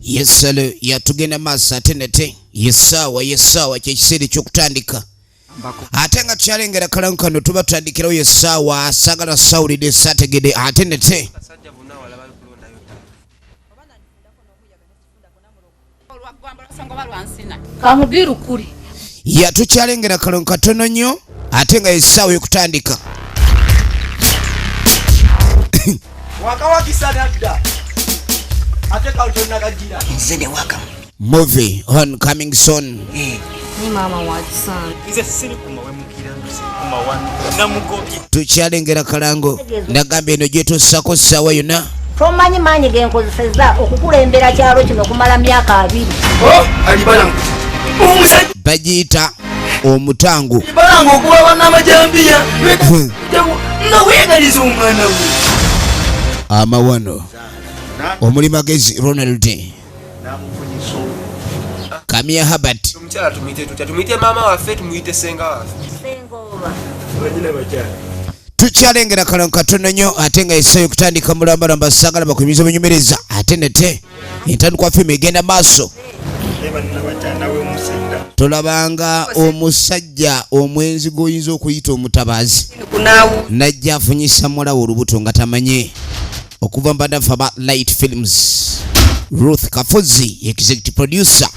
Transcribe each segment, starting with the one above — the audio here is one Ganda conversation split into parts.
Yesalo yatugenda maaso ate nate yesaawa kyekisere kyokutandika ate nga tukyalengera kalangu kano tuba tutandikirawo yesaawa sagala sawulidde saategedde ate nate tukyalengera kalangu katono nnyo ate nga yesaawa yokutandika movie on coming soon. Ni mama Watson. Tukyalengera kalango nagambye eno gyetussako ssaawa yonna Tomanyi manyi genkozesezza okukulembera kyalo kino kumala myaka 2. Bagiyita omutango. Amawano omuli magezi Ronald Kamia Habat tumite mama waffe tumuite senga waffe tukyalengera kalangu katono nnyo ate nga esayo kutandika mulambalamba sagala bakubiza bunyumereza ate nete entandikwa firimu egenda maaso tolabanga omusajja omwenzi goyinza okuyita omutabaazi najja afunyisa mulawo olubuto nga tamanye okuva mbadafu aba Light Films Ruth Kafuzi executive producer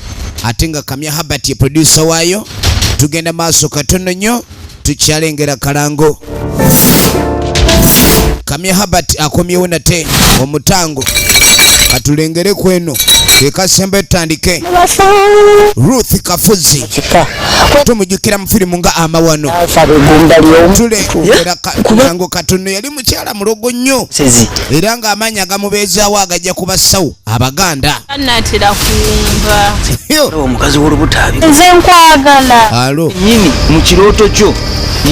ate nga Kamia Habat ye producer waayo tugenda maaso katono nnyo tukyalengera kalango Kamia Habat akomyewo nate omutango katulengere kweno ekasembe tutandike Ruth Kafuzi tumujukira mu firimu nga Amawano tulengera kalango katono yali mukyala mulogo nnyo era nga amaanyi agamubeezaawo agajja kubasawo Abaganda Natera kuwumba omukazi w'olubutaabi Nze nkwagala. alo nyini mu kirooto kyo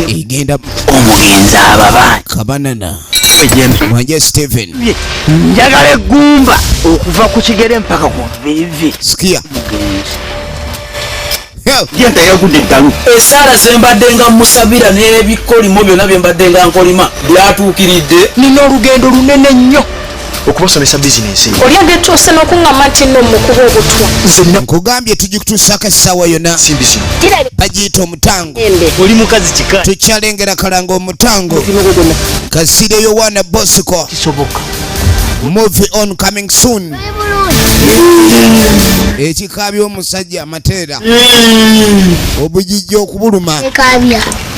egenda omugenzi ababanyi kabanana ejembe Mwanje Stephen njagala eggumba okuva ku kigere mpaka ku vivi sikia yenta yagudde eddalu esaala zembadde nga musabira n'ebikolimo byonna byembadde nga nkolima byatuukiridde nina olugendo lunene nnyo okubasomesa bizinensi Olyadde tuuse n'okuŋŋama nti nno mukuba obutwa nkugambye tugikutuusako essaawa yonna simbi zino bagiyita omutango oli mukazi kika tukyalengera kalanga omutango kasire Yowana Bosco kisoboka movie on coming soon ekikaabya omusajja amateera obujijja okubuluma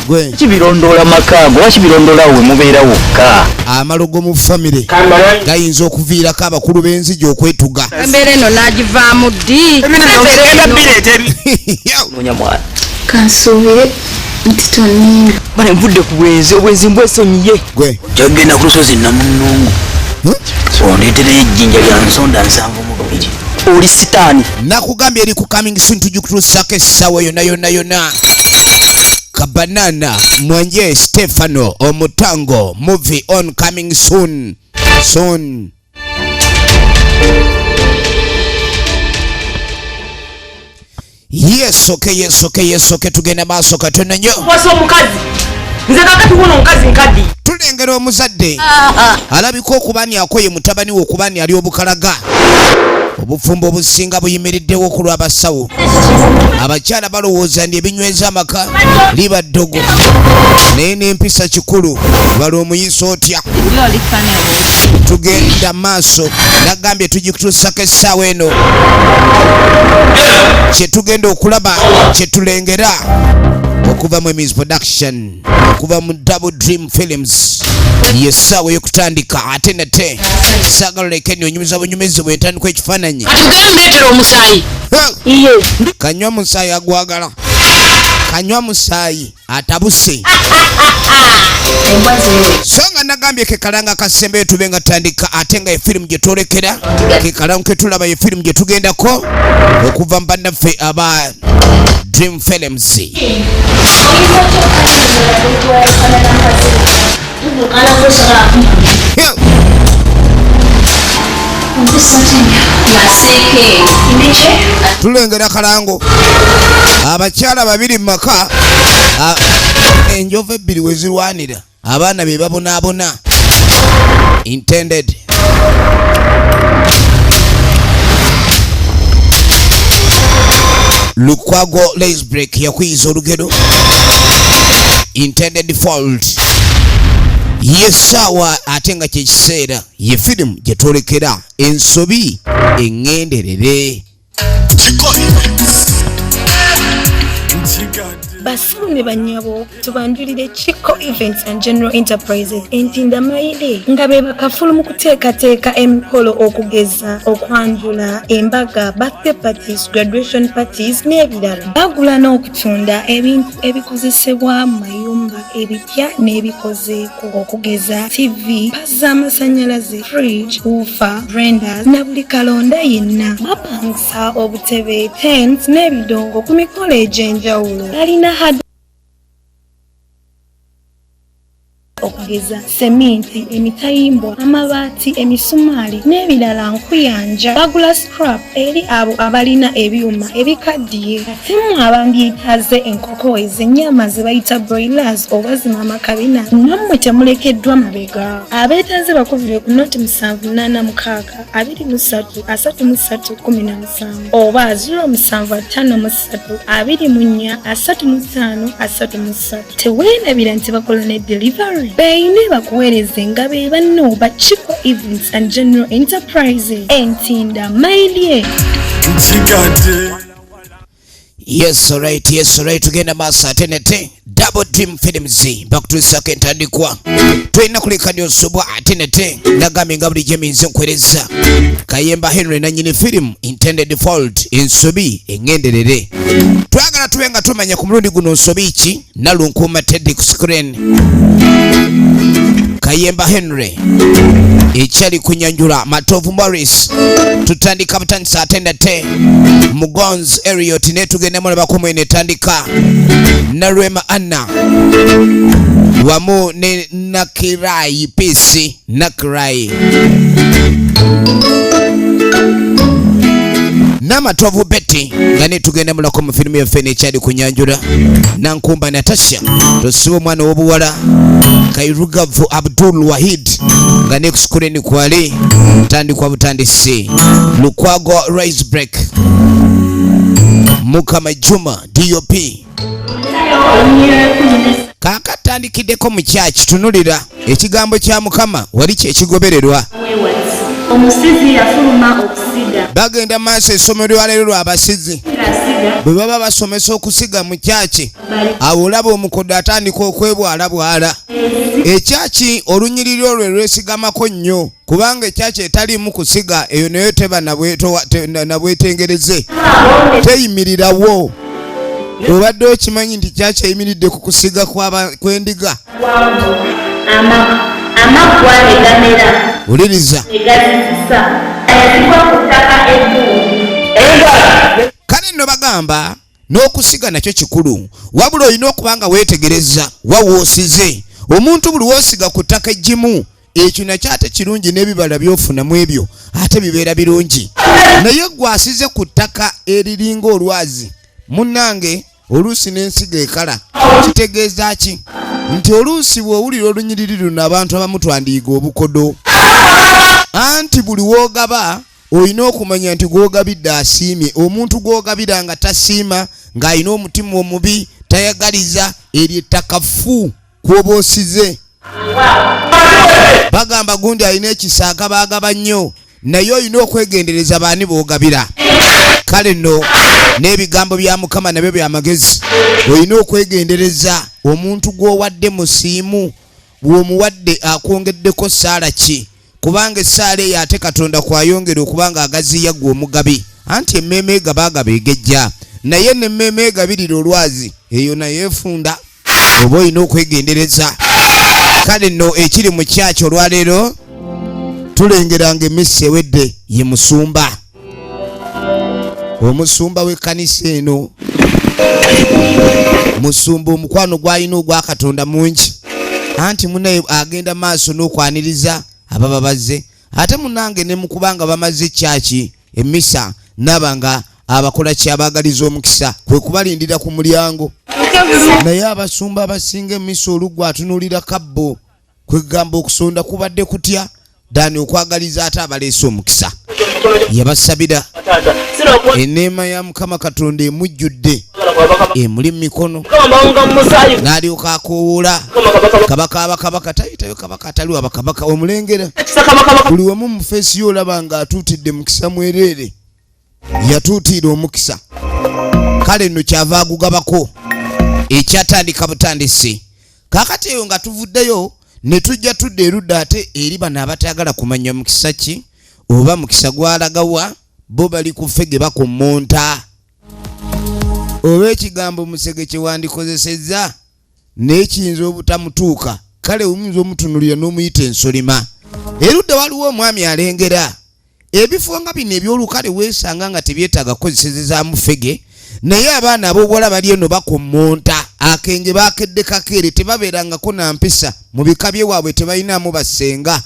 gwe kibirondoola makaago wakibirondoola we mubeera wokka amalogo mu famire gayinza okuviirako abakulu b'enzigi okwetuga embeera eno n'agivaamu ddi nonya mwana Kansuubire nti tonninga. bale nvudde ku bwenzi obwenzi mbwesonyiye gwe jagenda ku lusozi namunungu ondeetera ejjinja lya nsonda 72 oli sitaani nakugambye eri ku coming soon tugikutuusako essaawa yonna Kabanana Mwanje Stefano omutango movie on coming soon yes okay tugenda maaso katono nnyo wasa omukazi nze kakati wono omukazi nkaddi tulengera omuzadde alabika okubani akoye mutabani we okubani ali obukalaga obufumbo obusinga buyimiriddewo ku lw'abasawo abakyala balowooza ndi ebinyweza amaka liba ddogo naye n'empisa kikulu bali omuyisa otya tugenda maaso nagambye tugikutuusako essaawa eno kyetugenda okulaba kyetulengera okuva mu Emmy's production okuva mu Double Dream Films yessaawa ey'okutandika ate nate saagala leka onyumiza bunyumizi bwentandikwa ekifaananyi atugambeetera omusaayi kanywa musaayi agwagala kanywa musaayi atabuse so nga nagambye ke kalanga kasembeyo tube nga tutandika ate nga efirimu gye twolekera ke kalangu ke tulaba efirimu gye tugendako okuva mu bannaffe aba Dream Films tulengera kalango abakyala babiri mu maka enjovu ebbiri we zirwanira abaana be babonaabona intended Lukwago lace break yakwiza olugero intended fault. Yes sawa ate nga kye kiseera ye film gye twolekera ensobi eŋŋenderere. Basiru ne bannyabo tubanjulire Chiko Events and General Enterprises entinda mayire nga be bakafulu mu kuteekateeka emikolo okugeza okwanjula embaga, birthday parties, graduation parties n'ebirala. Bagula n'okutunda ebintu ebikozesebwa mu mayumba ebipya n'ebikozeeko okugeza TV, pasi z'amasannyalaze, fridge, woofer, blenders na buli kalonda yenna. Bapangisa obutebe, tents n'ebidongo ku mikolo egy'enjawulo. Balina okugeza seminti, emitayimbwa, amabaati, emisumaali n'ebirala nkuyanja. Bagula scrap eri abo abalina ebyuma ebikaddiye. Simu abandyetaze enkoko ez'ennyama ze bayita broilers oba zino amakabina nammwe temulekeddwa mabega. Abeetaze bakubire ku noti 786 23 33 17 oba 0753 24 35 33. Teweerabira nti bakola ne delivery. Bayine bakuweereze nga be banno ba Chiko Events and General Enterprises entinda mailye. Yes alright tugenda maaso ate nete Double Dream Films back to second andikwa twina kulekanya osobwa ate nete nagambye nga buli gyeminze nkwereza Kayemba Henry na nyini film intended fault ensobi eŋŋenderere. Twagala tube nga tumanya ku mulundi guno nsobi ki nalunkuuma Teddy ku screen. Kayemba Henry ekyali kunyanjula Matovu Morris tutandika butandisa atendate Mugonz Eriot ne tugenda mulaba ko mwene tandika na Rema Anna wamu ne Nakirai PC Nakirai na Matovu Betty ngane tugenda mulako mu filmu ya fene ekyali kunyanjula Nankumba Natasha tosibo mwana w'obuwala Kairugavu Abdul Wahid ngane kuskureni kwali tandikwa butandisi Lukwago Rise Break Mukama Juma DOP kakatandikideko mu kyaki tunulira ekigambo kya Mukama wali kyekigobererwa omusizi yafuluma okusiga. Bagenda maaso essomero lwaleero lw'abasizi bwe baba basomesa okusiga mu kyaki awo olaba omukodo atandika okwebwalabwala. Ekyaki olunyiriri olwo lwesigamako nnyo kubanga ekyaki etaliimu kusiga eyo nayo teba nabwetengereze teyimirirawo. Obadde okimanyi nti kyaki eyimiridde ku kusiga kw'endiga amagwa egamera uliriza egazisa ayazibwa ku ttaka eddungu. Kale nno bagamba n'okusiga nakyo kikulu wabula olina okubanga weetegereza wawoosize omuntu buli woosiga ku ttaka eggimu ekyo nakyo ate kirungi n'ebibala by'ofunamu ebyo ate bibeera birungi naye gwasize ku ttaka eriringa olwazi munnange oluusi n'ensiga ekala kitegeeza ki nti oluusi bw'owulira olunyiriri luno abantu abamu twandiyiga obukodo anti buli woogaba olina okumanya nti gw'ogabidde asiimye. Omuntu gw'ogabira nga tasiima ng'alina omutima omubi tayagaliza eryo ettakafu kw'oba osize. Bagamba gundi alina ekisa agaba nnyo naye olina okwegendereza baani boogabira. Kale nno n'ebigambo bya Mukama nabyo bya magezi olina okwegendereza omuntu gw'owadde musiimu bw'omuwadde akwongeddeko ssaala ki kubanga essaala eyo ate Katonda kwayongera okubanga agaziya gwe omugabi anti emmeeme egaba egejja naye n'emmeeme egabirira olwazi eyo naye efunda oba olina okwegendereza. Kale nno ekiri mu kyaki olwaleero tulengeranga emisi ewedde ye musumba omusumba w'ekkanisa eno musumba omukwano gw'alina ogwa Katonda mungi anti munaye agenda maaso n'okwaniriza ababa bazze ate munange ne mukubanga bamaze kyaki emisa nabanga abakola kyabagaliza omukisa kwe kubalindira ku mulyango naye abasumba abasinga emisa olugwa atunulira kabbo kwegamba okusonda kubadde kutya dani okwagaliza ate abaleese omukisa yabasabira enneema ya Mukama Katonda emujjudde emuli mu mikono n'alyoka akoowoola kabaka abakabaka tayitayo kabaka ataliwo abakabaka omulengera buli wamu mu feesi y'olaba nga atuutidde mukisa mwereere yatuutiira omukisa kale nno kyava agugabako ekyatandika butandisi kaakati eyo nga tuvuddeyo ne tujja tudde erudda ate eri bano abatayagala kumanya mukisa ki oba mukisa gwalagawa bo bali ku ffege bakommonta oba ekigambo musege kye wandikozesezza n'ekiyinza obutamutuuka kale oyinza omutunulira n'omuyita ensolima erudda waliwo omwami alengera ebifo nga bino ebyolukale weesanga nga tebyetaaga kukozesezezaamu ffege naye abaana ab'obuwala bali eno bakommonta akenge bakedde kakeere tebabeerangako na mpisa mu bika byewaabwe tebalinamu bassenga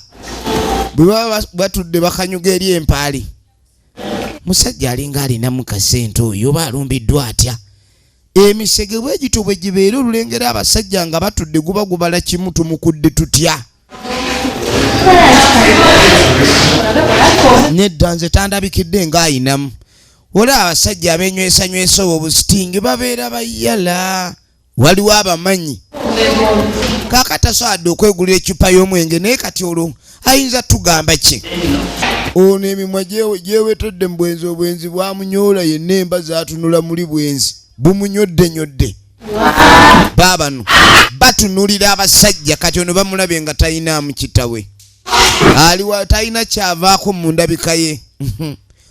bwe baba batudde bakanyuga eri empaali musajja alinga alinamu kasente oyo oba alumbiddwa atya emisege bwe gito bwe gibeera olulengera abasajja nga batudde guba gubala kimu tumukudde tutya nedda nze tandabikidde ng'ayinamu olaba abasajja abenywesa obusitingi babeera bayala waliwo abamanyi kaakati asobola okwegulira ecupa y'omwenge naye kati olwo ayinza tugamba ki ono emimwa gyewetedde mu obwenzi bwamunyoola yenna emba zatunula muli bwenzi bumunyodde baabano batunulira abasajja kati ono bamulabe nga talinaamu kitawe aliwa talina kyavaako mu ndabika ye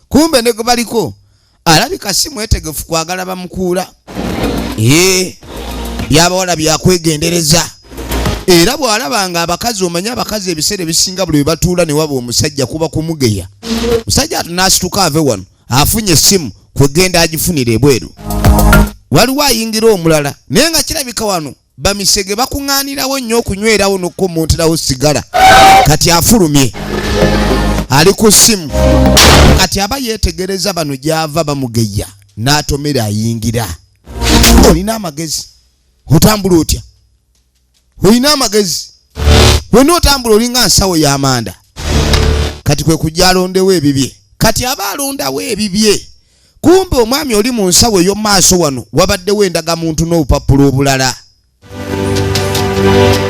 kumbe ne gwe baliko alabika si mwetegefu kwagala bamukuula byabawala byakwegendereza era bw'alabanga abakazi omanye abakazi ebiseera ebisinga buli bwe batuula ne waba omusajja kuba kumugeya musajja ate n'asituka ave wano afunye essimu kwegenda agifunira ebweru waliwo ayingira omulala naye nga kirabika wano bamisege bakuŋŋaanirawo nnyo okunywerawo n'okukommonterawo sigala kati afulumye ali ku ssimu kati aba yeetegereza bano gy'ava bamugeya n'atomera ayingira olina amagezi otambula otya olina amagezi wena otambula olinga nsawo y'amanda kati kwe kujja alondewo ebibye kati aba alondawo ebibye kumbe omwami oli mu nsawo ey'omumaaso wano wabaddewo endagamuntu n'obupapula obulala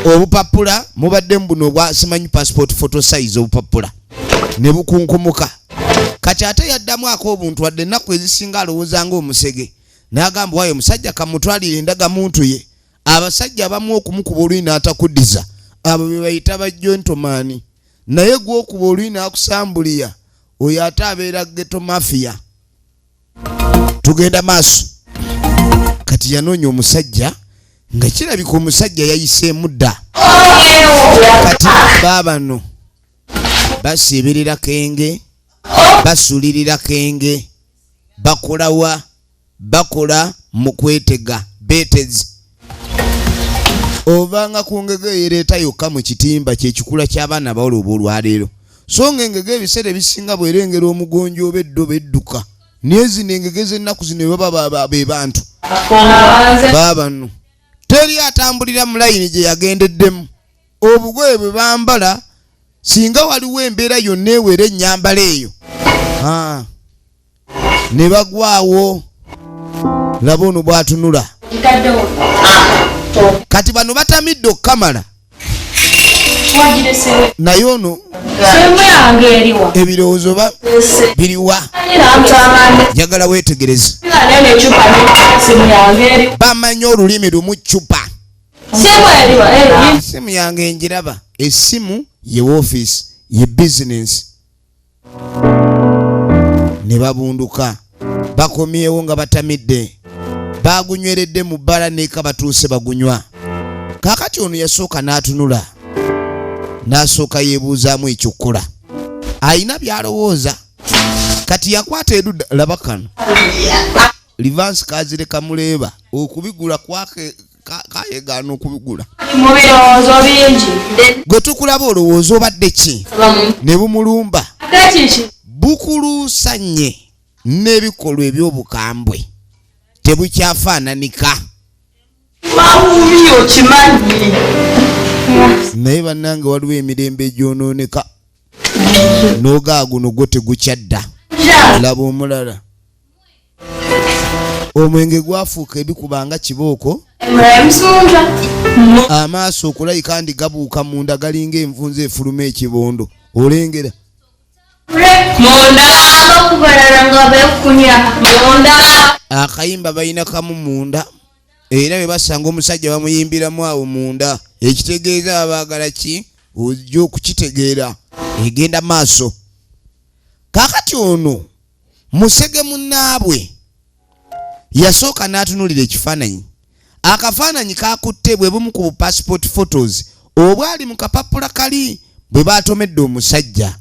obupapula mubaddemu buno obwa simanyi passport photo size obupapula ne bukunkumuka kati ate yaddamu ak'obuntu wadde ennaku ezisinga alowooza ng'omusege n'agamba waayo omusajja kamutwalire endagamuntu ye abasajja abamu okumukuba olwi n'atakuddiza abo be bayita bajjontomaani naye gw'okuba olwi n'akusambuliya oyo ate abeera ghetto mafia tugenda maaso kati yanoonya omusajja nga kirabika omusajja yayiseemu dda kati baabano basiibirira kenge basulirira kenge bakolawa bakola mu kwetega beetezi ovanga ku ngege eyereeta yokka mu kitimba kyekikula ky'abaana abawala obwolwaleero so nga engege ebiseera ebisinga bwerengera omugonjo oba eddo bedduka naye zino engege z'ennaku zino baba be bantu baabano teri atambulira mu layini gye yagendeddemu obugoye bwe bambala singa waliwo embeera yonna ewera ennyambala eyo ne bagwawo laba ono bw'atunula kati bano batamidde okukamala naye ono ebirowoozo biriwa njagala weetegereze bamanyi olulimi lumu cupa essimu yange njiraba essimu ye woofiisi ye bizinensi ne babunduka bakomyewo nga batamidde bagunyweredde mu bbala neeka batuuse bagunywa kaakati ono yasooka n'atunula n'asooka yeebuuzaamu ekyokukola ayina byalowooza kati yakwata edudda laba kano livansi kazireka muleeba okubigula kayegaana okubigula mu birowoozo bingi gwe tukulaba olowooza obadde ki ne bumulumba bukuluusanye n'ebikolwa eby'obukambwe tebukyafaananika mawubi okimanyi naye bannange waliwo emirembe egyonooneka n'ogaaguno gwo tegukyadda laba omulala omwenge gwafuuka ebikubanga kibooko amaaso okulayika ndi gabuuka munda galinga envunza efuluma ekibondo olengera akayimba balina kamu munda era bwe basanga omusajja bamuyimbiramu awo munda ekitegeeza abaagala ki ojja okukitegeera egenda maaso. Kakati ono musege munnaabwe yasooka n'atunulira ekifaananyi. Akafaananyi kakutte bwe bumu ku passport photos obwali mu kapapula kali bwe baatomedde omusajja.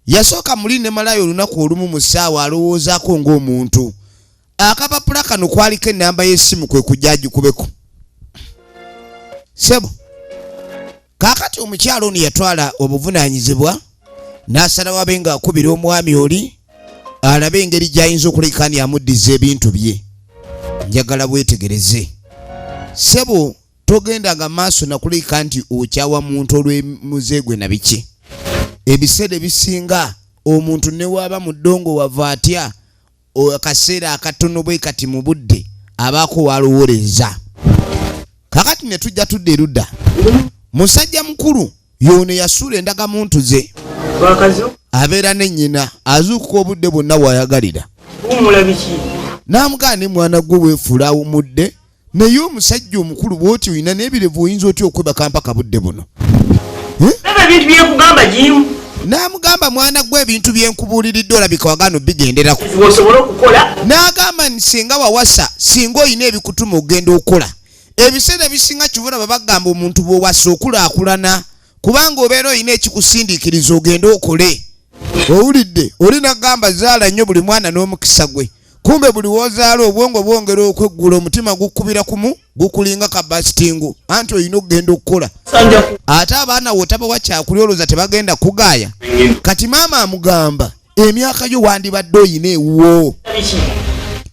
Yasooka muli ne malayo olunaku olumu mu ssaawa alowoozaako ng'omuntu. Akapapula kano kwaliko ennamba y'essimu kwe kujja gikubeko. Sebo kakati omukyalo ono yatwala obuvunaanyizibwa n'asalawo abe ng'akubira omwami oli alabe engeri gy'ayinza okulekaani amuddiza ebintu bye. Njagala bwetegereze. Sebo togendanga maaso nakuleka nti okyawa muntu olw'emuze gwe na biki. Ebiseera ebisinga omuntu ne waaba mu ddongo wava atya akaseera akatono bwe kati mu budde abaako walowooleza. Kakati ne tujja tudde erudda. Musajja mukulu y'ono yasuula endagamuntu ze. Abeera ne nnyina azuukuka obudde bwonna bw'ayagalira. N'amugaa ne mwana gwe weefuula awumudde naye omusajja omukulu bw'oti olina n'ebirevu oyinza otya okwebaka mpaka budde buno. N'amugamba mwana gwe ebintu byenkubuuliridde olabika wagaano bigenderako. N'agamba nti singa wawasa singa olina ebikutuma ogenda okola. Ebiseera ebisinga kivuna babagamba omuntu bw'owasa okulaakulana kubanga obeera olina ekikusindiikiriza ogenda okole. Owulidde oli nagamba zaala nnyo buli mwana n'omukisa gwe. Kumbe buli wozaala obwongo bwongera okweggula omutima gukubira kumu gukulinga kabasitingu anti olina okugenda okukola. Ate abaana wotaba wakyakulyooloza tebagenda kugaaya. Kati maama amugamba emyaka gyo wandibadde oyina ewuwo.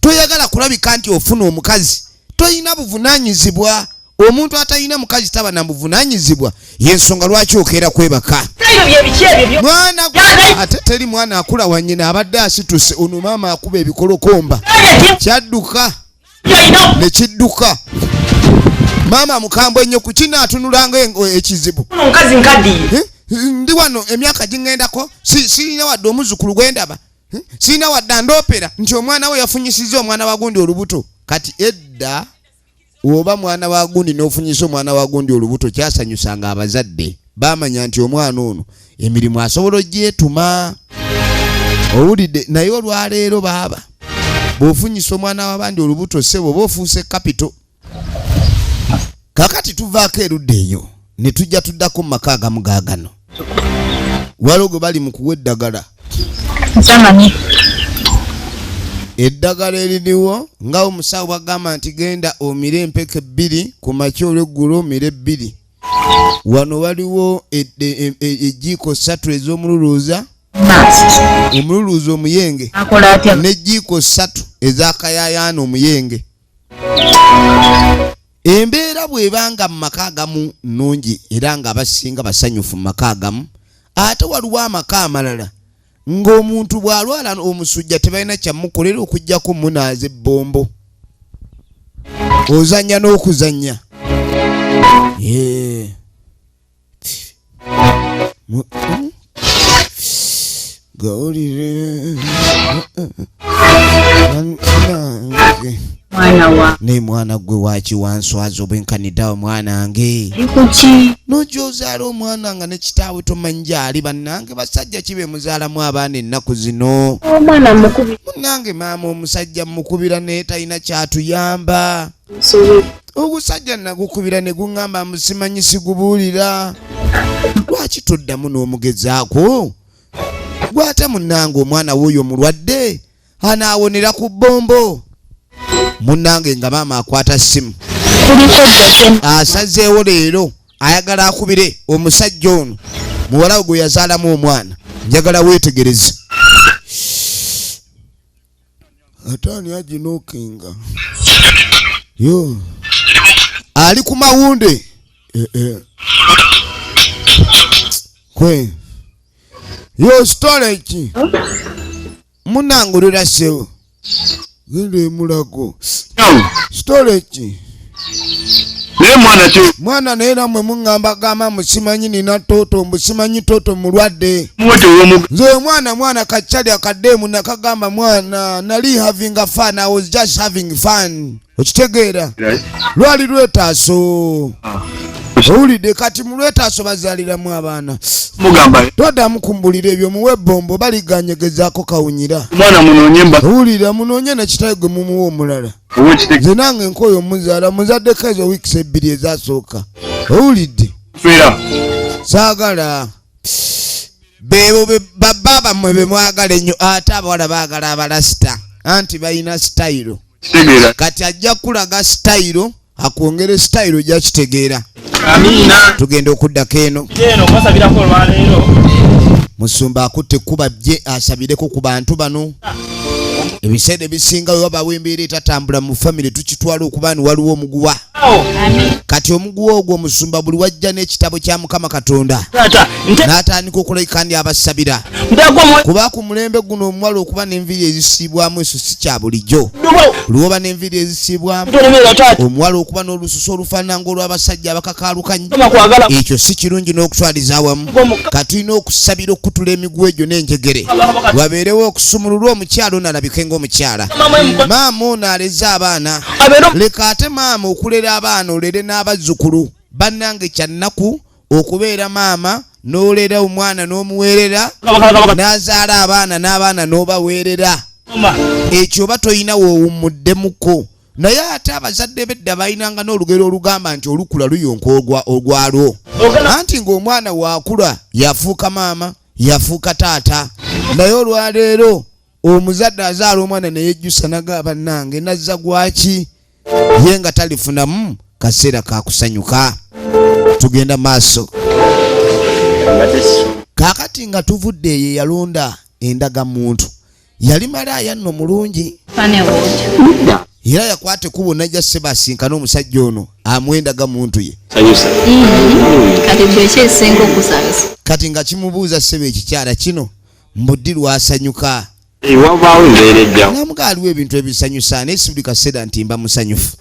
Toyagala kulabika nti ofuna omukazi. Toyina buvunaanyizibwa. Omuntu atalina mukazi taba na buvunaanyizibwa y'ensonga lwaki okeera kwebaka. Mwana ate teri mwana akula wannyina abadde asituse ono maama akuba ebikolokomba kyadduka ne kidduka. Maama mukambwe ennyo ku kina atunulanga ekizibu. Ndi wano emyaka gingendako sirina wadde omuzukulu gwendaba. Sirina wadde andoopera nti omwana we yafunyisizza omwana wa gundi olubuto. Kati edda oba mwana wa gundi n'ofunyisa omwana wa gundi olubuto kyasanyusanga abazadde baamanya nti omwana ono emirimu asobola ogyetuma. Owulidde naye olwaleero baaba bw'ofunyisa omwana w'abandi olubuto ssebo oba ofuuse kapito. Kakati tuvaako erudda eyo ne tujja tuddako mu maka agamu gaagano. Walogo bali mu kuwa eddagala. Eddagala eririwo nga omusawo bagamba nti genda omire empeke 2 ku makya olw'eggulu omire 2. Wano waliwo ejjiiko 3 ez'omululuuza. Omululuuza omuyenge n'ejjiiko 3 ez'akayayaana omuyenge. Embeera bw'ebanga mu maka agamu nnungi era nga abasinga basanyufu mu maka agamu. Ate waliwo amaka amalala ng'omuntu bw'alwala omusujja tebalina kyamukolera okuggyako munaaza ebbombo. Ozannya n'okuzannya. Gawulire ne mwana gwe wakiwanswaza obwenkaniddawo mwanange. N'ogyozaala omwana nga ne kitaawe tomanyi gy'ali. Bannange basajja kibe muzaalamu abaana ennaku zino. Munnange maama omusajja mukubira naye talina kyatuyamba. Ogusajja nagukubira ne guŋŋamba musimanyi sigubuulira. Lwaki toddamu n'omugezaako? Gwate munnange omwana w'oyo mulwadde anaawonera ku bbombo. Munnange nga maama akwata ssimu asazeewo leero ayagala akubire omusajja ono muwala we gwe yazaalamu omwana. Njagala weetegereze. Ataani aginookinga yo ali ku mawunde kwe yo storage munnange olulasewo Gende mulago. Storage. Mwana neera mwe mungamba gama musimanyi nina toto musimanyi toto mulwadde. Nze mwana kachali akademu nakagamba mwana nali having a fun. I was just having fun. Okitegeera? Lwali lwetaaso. Owulidde kati mulwetaaso bazaaliramu abaana. Toddamu kumbulira ebyo muwe bombo baliganyegezaako kawunyira. Owulira munoonye nekitayi gwe mumuwa omulala. Nze nange nkoyo muzaala muzaddeko ezo wiikisi 2 ezasooka. Owulidde? Saagala. Beebo babba bammwe be mwagala ennyo ate abawala baagala abalasita. Anti balina sitayiro. Kati ajja kulaga sitayiro akwongere sitayiro gyakitegeera. Amina. Tugenda okuddako eno. Kwasabirako olwaleero. Musumba akutte kuba bye asabireko ku bantu bano. Ebiseera ebisinga we wabawo embeera etatambula mu famire tukitwala okuba ni waliwo omuguwa. Kati omuguwa ogwo omusumba buli wajja n'ekitabo kya Mukama Katonda n'atandika okulekandi abasabira. Kuba ku mulembe guno omuwala okuba n'enviiri ezisiibwamu eso si kya bulijjo. Luwoba n'enviiri ezisiibwamu omuwala okuba n'olususu olufaanana ng'olw'abasajja abakakaalukanye, ekyo si kirungi n'okutwaliza awamu. Katulina okusabira okutula emiguwa egyo n'enjegere wabeerewo okusumululwa omukyalo n'alabike ng'omukyala. Maama ono aleze abaana, leka ate maama okulera abaana olere n'abazzukulu. Bannange kyannaku okubeera maama n'olera omwana n'omuweerera n'azaala abaana n'abaana n'obaweerera. Ekyo oba toyina woowummuddemuko. Naye ate abazadde bedda balinanga n'olugero olugamba nti olukula luyonka olwalwo. Anti ng'omwana waakula yafuuka maama yafuuka taata. Naye olwaleero omuzadde azaala omwana neyejjusa nagaba nange nazza gwaki ye nga talifunamu kaseera kakusanyuka. Tugenda maaso. Kaakati nga tuvudde eyo yalonda endagamuntu yali malaaya nno mulungi era yakwate kubo najja sebasinkana omusajja ono amwendaga muntu ye. Kati nga kimubuuza sebe ekikyala kino mbuddi lwasanyuka. Namuga aliwo ebintu ebisanyusa naye si buli kaseera nti mba musanyufu.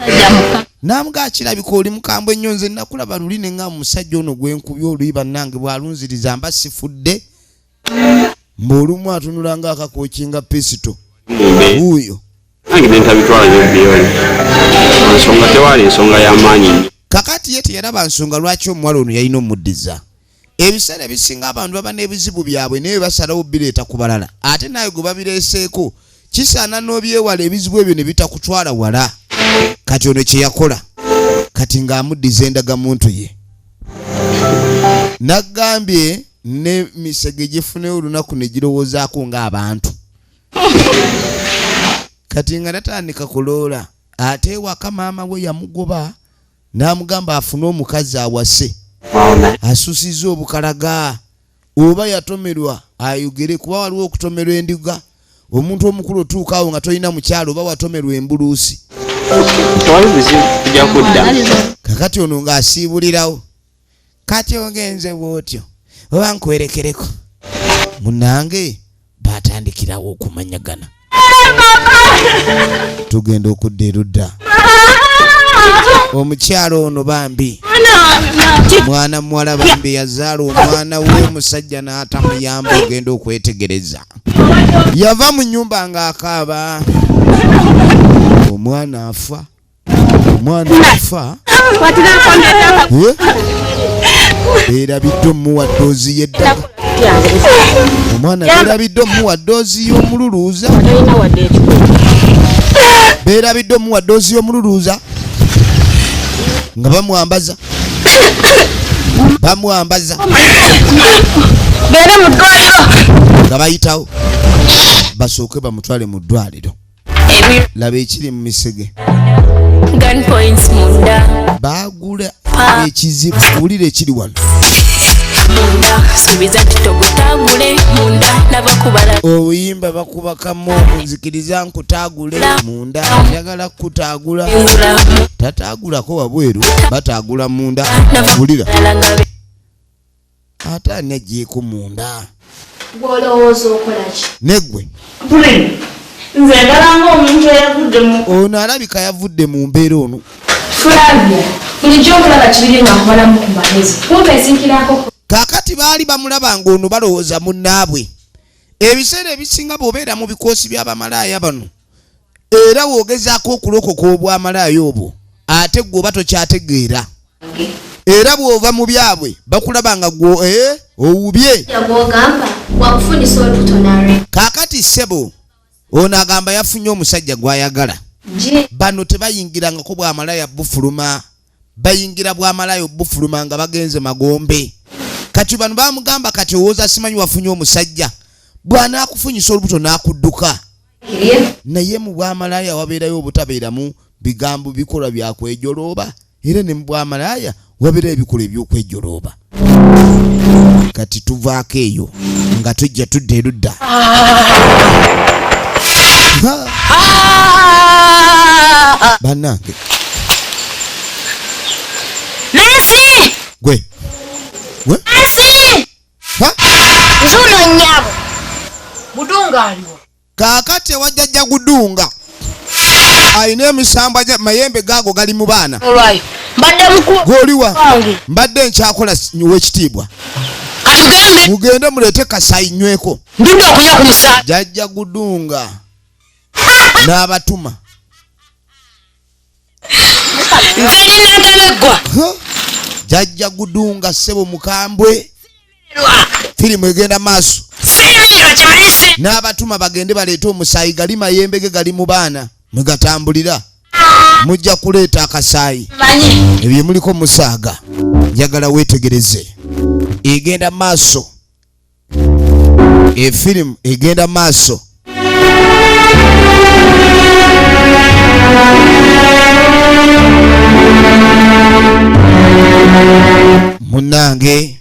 Namuga kirabika oli mukambwe ennyo nze nakulaba luli ne nga musajja ono gwenkubye oluyi bannange bwalunziriza mba sifudde. Mb'olumu atunula nga akakookinga pisito. Wuuyo. Kakati ye teyalaba nsonga lwaki omuwala ono yalina omuddiza. Ebiseera ebisinga abantu baba n'ebizibu byabwe naye basalawo bireeta ku balala. Ate naye gwe babireeseeko kisaana n'obyewala ebizibu ebyo ne bitakutwala wala. Kati ono kye yakola kati ng'amuddiza endagamuntu ye. Naggambye ne misege gifunewo olunaku ne girowoozaako ng'abantu. Kati nga natandika kuloola ate waka maama we yamugoba n'amugamba afune omukazi awase. Asusiza obukalaga oba yatomerwa ayogere kuba waliwo okutomerwa endiga. Omuntu omukulu otuuka awo nga tolina mukyalo oba watomerwa embuluusi. Kakati ono ng'asiibulirawo. Kati ogenze bw'otyo oba nkwerekereko. Munange batandikirawo okumanyagana. Tugenda okudda erudda. Omukyalo ono bambi mwana muwala bambi yazaala omwana we musajja n'atamuyamba ogenda okwetegereza. Yava mu nnyumba ng'akaaba. Omwana afa. Omwana afa. Erabidde omuwa ddoozi y'eddagala. Omwana beerabidde omuwa ddoozi y'omululuuza. Beerabidde omuwa ddoozi y'omululuuza nga bamwambaza. Bamwambaza. Beere mu ddwaliro. Nga bayitawo basooke bamutwale mu ddwaliro. Laba ekiri mu misege. Gun points munda. Baagula ekizibu wulira ekiri wano. Munda subiza tutogutagule munda nabakubala. Obuyimba bakubakamu nzikiriza nkutaagule munda. Njagala kutaagula. Tataagulako wabweru bataagula munda. Wulira. Ate ani agyeko munda. Gw'olowooza okola ki? Neggwe nze ndalanga omuntu eyavudde mu ono alabika yavudde mu mbeera ono. Flavia, bulijjo okulaba kibiri nga nkubalamu ku magezi. Kumpa esinkirako. Kaakati baali bamulaba ng'ono balowooza munnaabwe. Ebiseera ebisinga bw'obeera mu bikoosi by'abamalaaya bano era woogezaako okulokoka obwamalaaya obwo ate gwe oba tokyategeera. Era bw'ova mu byabwe bakulaba nga gwe owubye. Kaakati ssebo ono agamba yafunye omusajja gw'ayagala. Bano tebayingirangako bwamalaaya bufuluma, bayingira bwamalaaya bufuluma nga bagenze magombe. Kati bano bamugamba kati owooza simanyi wafunye omusajja bw'anaakufunyisa olubuto n'akudduka. Naye mu bwamalaaya wabeerayo obutabeeramu bigambo bikolwa byakwejolooba era ne mu bwamalaaya wabeerayo ebikolwa eby'okwejolooba. Kati tuvaako eyo nga tujja tudda erudda. Bannange Nansi! Gwe Nansi! Nzuno nnyabo. Budunga aliwo. kaakati ewajjajja Gudunga ayina emisambwa mayembe gaago gali mu baana. Olwayo. Mbadde mukulu. Gw'oliwa mbadde nkyakola w'ekitiibwa. Katugambe. Mugende muleete kasayi nyweko. Ndudde okunywa ku musaala. Jajja Gudunga n'abatuma. Nze ninaagameggwa. Jajja Gudunga ssebo mukambwe. Firimu egenda maaso. Sirimira kimayise. N'abatuma bagende baleete omusaayi gali mayembe ge gali mu baana mwe gatambulira. Mujja kuleeta akasaayi. Manyi. Ebyo muliko musaaga. Njagala weetegereze. Egenda maaso. Efirimu egenda maaso. Munnange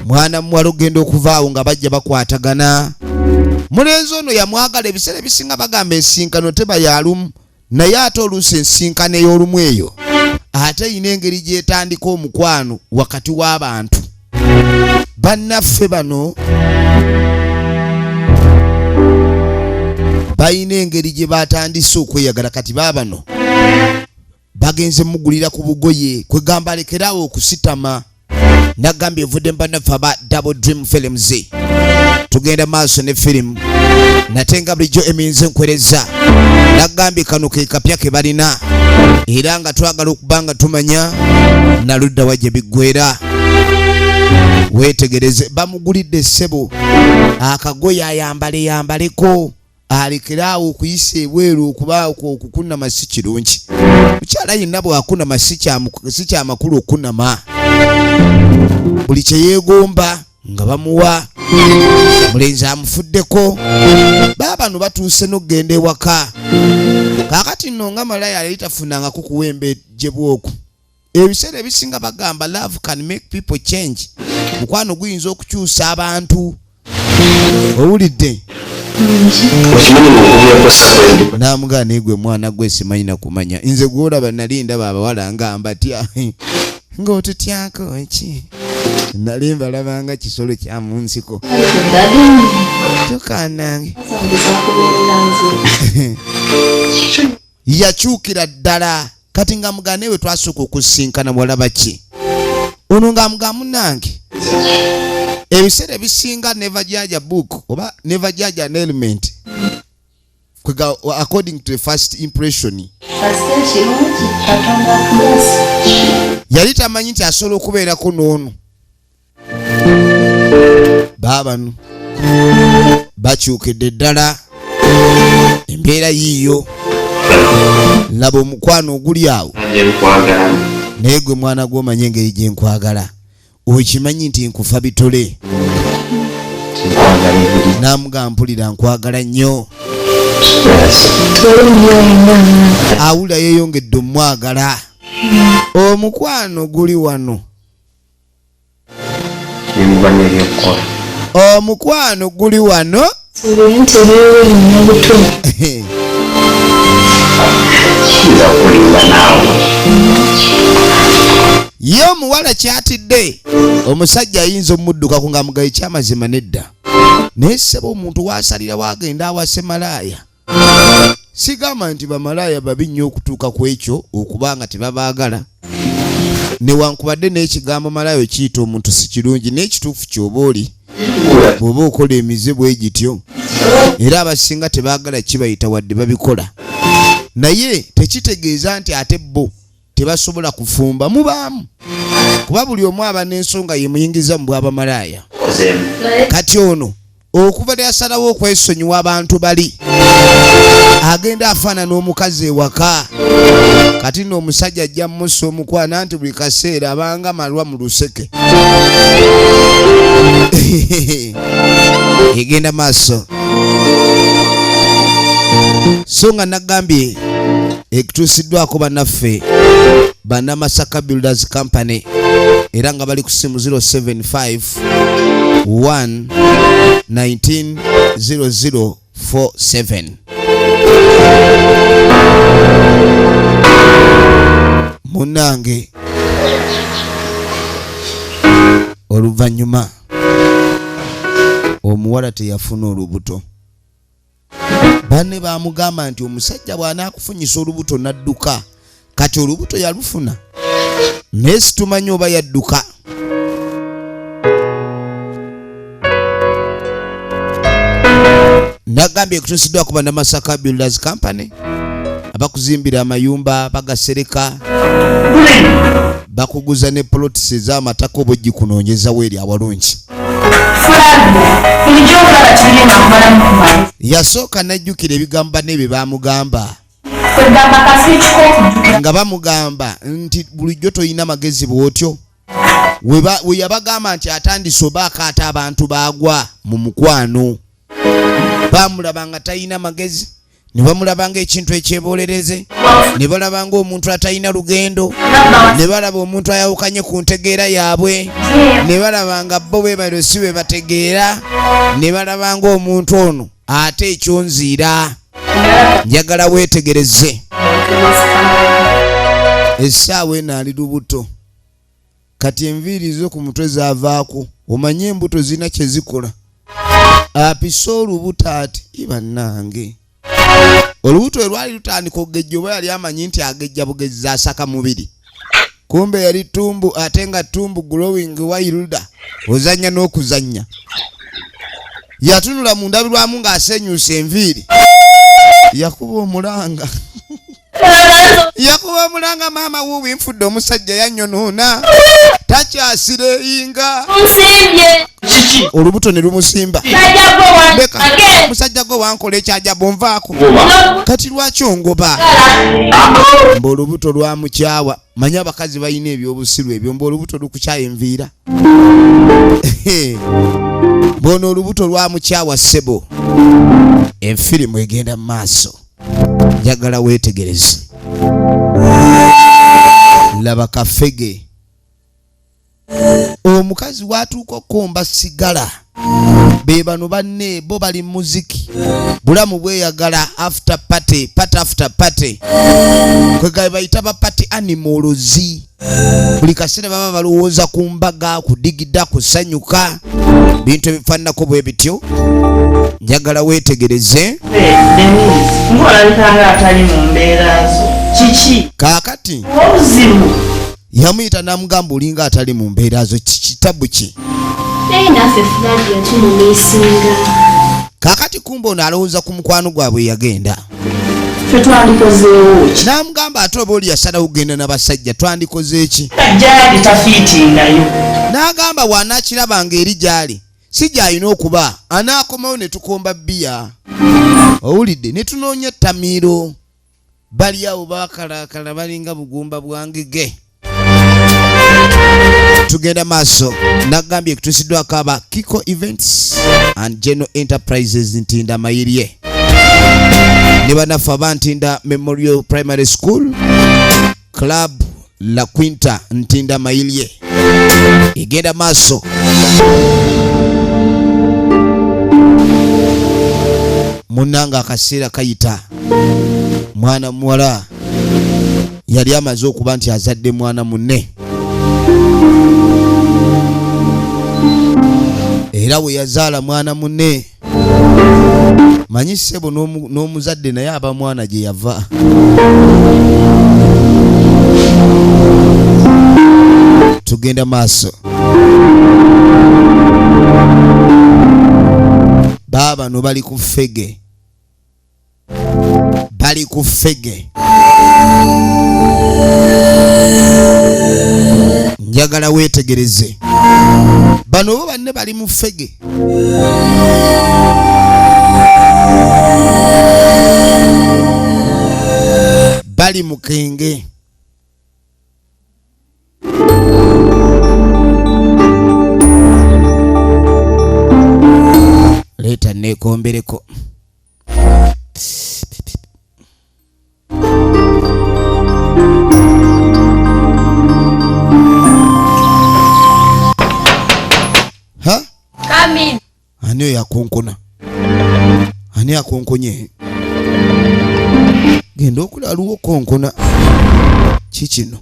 mwana muwala ogenda okuvaawo nga bajja bakwatagana. Mulenzi ono yamwagala ebiseera ebisinga bagamba ensinkano teba yalumu naye ate oluusi ensinkano ey'olumu eyo ate yina engeri gyetandika omukwano wakati w'abantu. Bannaffe bano bayina engeri gye batandise okweyagala. Kati baabano bagenze mugulira ku bugoye kwegamba lekerawo okusitama. Nagambye evudde mbannaffe aba Double Dream Films. Tugenda maaso ne firimu natenga bulijjo eminze nkwereza. Nagambye kano ke kapya ke balina era nga twagala okuba nga tumanya naludda wajja biggwera. Weetegereze bamugulidde ssebo akagoye ayambaleko alekeraawo okuyisa ebweru okubaako okukunama si kirungi. Mukyala yenna bw'akunama si kyamakulu okunama. Buli kye yeegomba nga bamuwa. Mulenzi amufuddeko. Baabano batuuse n'okgenda ewaka. Kaakati nno nga malaya yali tafunangako kuwembe gye bwoku. Ebiseera ebisinga bagamba love can make people change. Mukwano guyinza okukyusa abantu. Owulidde? Namugaa negwe mwana gwe simanyi na kumanya. Nze gwolaba nali ndaba abawala nga mbatya ng'otutyako eki. Nali mbalabanga kisolo kya mu nsiko. Tukanange. Yakyukira ddala. Kati nga mugane we twasooka okusinkana walaba ki. Ono nga mugamu nange. Ebiseera ebisinga never judge a book oba never judge an element according to the first impression. Yali tamanyi nti asobola okubeerako n'ono. Baabano bakyukidde ddala embeera yiiyo. Laba omukwano oguli awo naye gwe mwana gw'omanye engeri gye nkwagala. Okimanyi nti nkufa bitole. Namugamba mpulira nkwagala nnyo. Awula yeeyongedde omwagala. Omukwano guli wano. Omukwano guli wano. Ye omuwala kyatidde omusajja ayinza omudduka ku nga mugaye kyamazima nedda. Naye ssebo omuntu waasalira waagenda awase malaaya sigamba nti bamalaya babi nnyo okutuuka ku ekyo okubanga tebabaagala newankubadde n'ekigambo malayo kiyita omuntu si kirungi n'ekituufu ky'oba oli bw'oba okola emizibu egityo era abasinga tebaagala kibayita wadde babikola naye tekitegeeza nti ate bo tebasobola kufumba mubaamu kuba buli omu aba n'ensonga yemuyingiza mu bw'abamalaaya kati ono okuva lyasalawo okwesonyiwa abantu bali agenda afaanana omukazi ewaka kati n'omusajja ajja mmusa omukwana nti buli kaseera abanga malwa mu luseke egenda maaso so nga nagambye ekituusiddwako bannaffe bannamasaka builders company era nga bali ku simu 075 1190047 munange oluvannyuma omuwala teyafuna olubuto banne bamugamba nti omusajja bw'anaakufunyisa olubuto n'adduka kati olubuto yalufuna naye situmanyi oba yadduka nagambye ekutuusiddwa ku bannamasaka builders company abakuzimbira amayumba bagasereka bakuguza ne polotisi ez'amataka oba ogikunoonyezawo eri awalungi yasooka najjukira ebigambo banne bye bamugamba nga bamugamba nti bulijjo toyina magezi bw'otyo we yabagamba nti atandise oba akaata abantu baagwa mu mukwano bamulaba nga talina magezi ne bamulaba ng'ekintu ekyebolereze ne balaba ng'omuntu atalina lugendo ne balaba omuntu ayawukanye ku ntegeera yaabwe ne balaba nga bo beebaliro si bwe bategeera ne balaba ng'omuntu ono ate ekyonziira njagala weetegereze essaawa eno ali lubuto kati enviiri zo ku mutwe zaavaako omanye embuto zirina kye zikola apisa olubuto ati ibannange olubuto lwali lutandika okugejja oba yali amanyi nti agejja bugezi asaka mubiri kumbe yali tumbu ate nga tumbu glowing wailda ozanya n'okuzanya yatunula mu ndabirwamu ng'asenyusa enviiri yakuba omulanga yakuba omulanga maama wuuwi nfudde omusajja yanyonoona takyasireyinga olubuto ne lumusimba musajja gwe wankola ekyajja bonvaako kati lwaki ongoba mba olubuto lwamukyawa manyi abakazi balina ebyobusiru ebyo mba olubuto lukukyaya enviira bono olubuto lwamukyawa ssebo enfirimu egenda mu maaso njagala weetegereze laba kafege omukazi watuuka okomba sigala be bano banne bo bali muziki bulamu bweyagala after party kwegale bayita ba party animalozi buli kaseera baba balowooza ku mbaga kudigida kusanyuka bintu ebifaananako bwe bityo njagala weetegereze kaakati yamuyita namugamba olinga atali mu mbeera zo kitabu ki kaakati kumba ono alowooza ku mukwano gwabwe yagenda namugamba ate oba oli yasalawo kugenda n'abasajja twandikoze eki n'agamba bw'anaakirabanga eri gy'ali si gy'alina okuba anaakomawo ne tukomba bbiya owulidde ne tunoonya ettamiiro bali awo baakalaakala balinga bugumba bwangege tugenda maaso nagambye ekutuusiddwako aba Kiko Events and General Enterprises Ntinda Mayirye ne bannaffe aba Ntinda Memorial Primary School Club La Quinta Ntinda Mayirye egenda maaso munnanga akaseera kayita mwana muwala yali amaze okuba nti azadde mwana munne era we yazaala mwana munne manyi ssebo n'omuzadde naye aba mwana gye yava. Tugenda maaso. Baba no bali ku ffege. Bali ku ffege. Njagala weetegereze. Bano bo banne bali mu ffege. Bali mu kenge. Leeta neekombereko. Ha? Come in. Ani oyo akonkona? Ani akonkonye? Genda okulaba luwo konkona. Kikino?